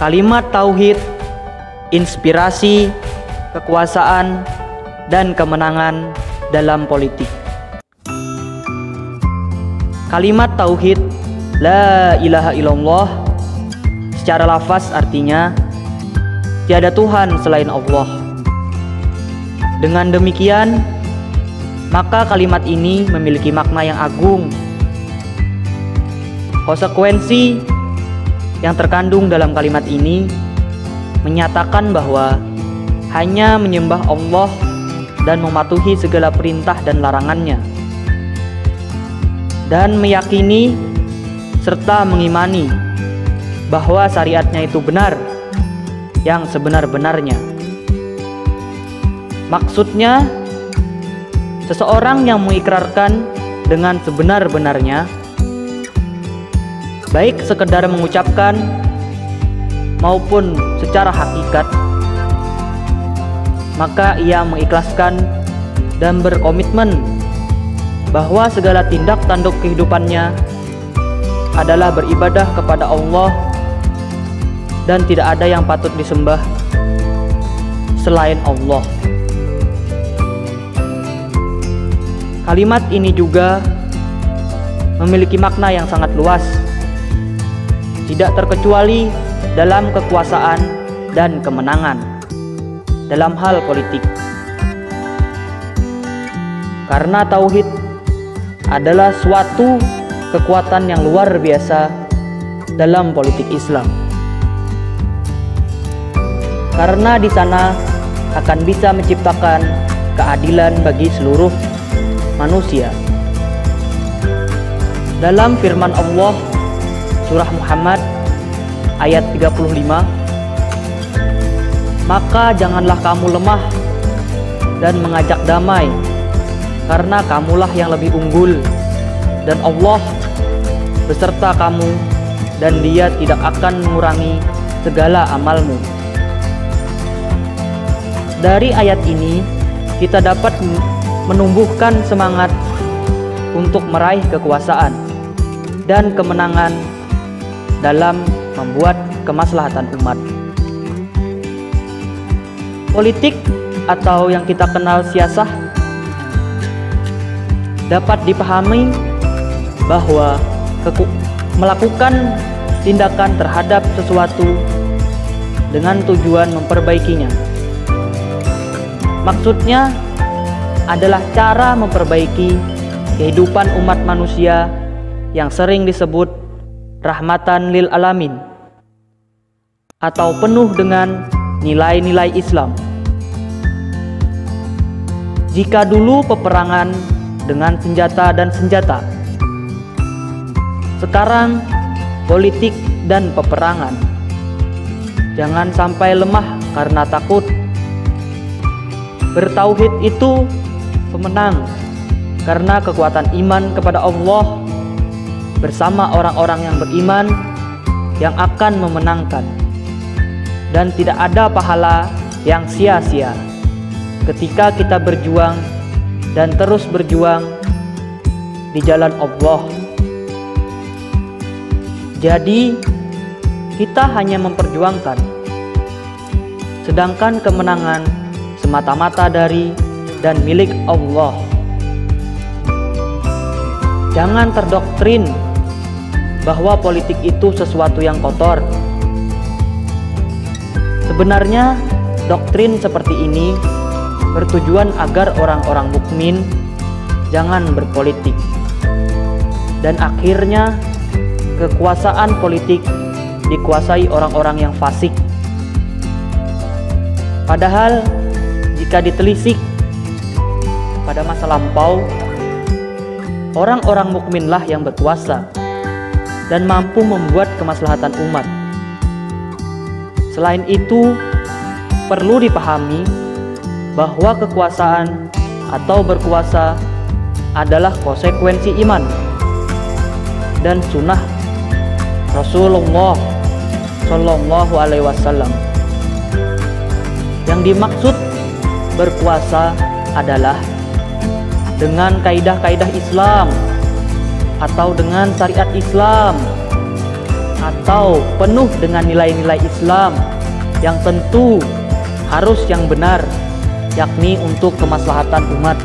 Kalimat tauhid, inspirasi, kekuasaan, dan kemenangan dalam politik. Kalimat tauhid la ilaha illallah secara lafaz artinya tiada Tuhan selain Allah. Dengan demikian, maka kalimat ini memiliki makna yang agung. Konsekuensi yang terkandung dalam kalimat ini menyatakan bahwa hanya menyembah Allah dan mematuhi segala perintah dan larangannya, dan meyakini serta mengimani bahwa syariatnya itu benar, yang sebenar-benarnya. Maksudnya, seseorang yang mengikrarkan dengan sebenar-benarnya, baik sekedar mengucapkan maupun secara hakikat, maka ia mengikhlaskan dan berkomitmen bahwa segala tindak tanduk kehidupannya adalah beribadah kepada Allah dan tidak ada yang patut disembah selain Allah. Kalimat ini juga memiliki makna yang sangat luas, tidak terkecuali dalam kekuasaan dan kemenangan dalam hal politik. Karena tauhid adalah suatu kekuatan yang luar biasa dalam politik Islam. Karena di sana akan bisa menciptakan keadilan bagi seluruh manusia. Dalam firman Allah surah Muhammad ayat 35, maka janganlah kamu lemah dan mengajak damai, karena kamulah yang lebih unggul dan Allah beserta kamu, dan Dia tidak akan mengurangi segala amalmu. Dari ayat ini kita dapat menumbuhkan semangat untuk meraih kekuasaan dan kemenangan dalam membuat kemaslahatan umat. Politik atau yang kita kenal siasah dapat dipahami bahwa melakukan tindakan terhadap sesuatu dengan tujuan memperbaikinya. Maksudnya adalah cara memperbaiki kehidupan umat manusia yang sering disebut rahmatan lil alamin atau penuh dengan nilai-nilai Islam. Jika dulu peperangan dengan senjata dan senjata, sekarang politik dan peperangan. Jangan sampai lemah karena takut. Bertauhid itu pemenang karena kekuatan iman kepada Allah bersama orang-orang yang beriman yang akan memenangkan, dan tidak ada pahala yang sia-sia ketika kita berjuang dan terus berjuang di jalan Allah. Jadi kita hanya memperjuangkan, sedangkan kemenangan semata-mata dari dan milik Allah. Jangan terdoktrin bahwa politik itu sesuatu yang kotor. Sebenarnya doktrin seperti ini bertujuan agar orang-orang mukmin jangan berpolitik, dan akhirnya kekuasaan politik dikuasai orang-orang yang fasik. Padahal jika ditelisik pada masa lampau, orang-orang mukminlah yang berkuasa dan mampu membuat kemaslahatan umat. Selain itu, perlu dipahami bahwa kekuasaan atau berkuasa adalah konsekuensi iman dan sunnah Rasulullah Shallallahu Alaihi Wasallam. Yang dimaksud berkuasa adalah dengan kaidah-kaidah Islam atau dengan syariat Islam atau penuh dengan nilai-nilai Islam yang tentu harus yang benar, yakni untuk kemaslahatan umat.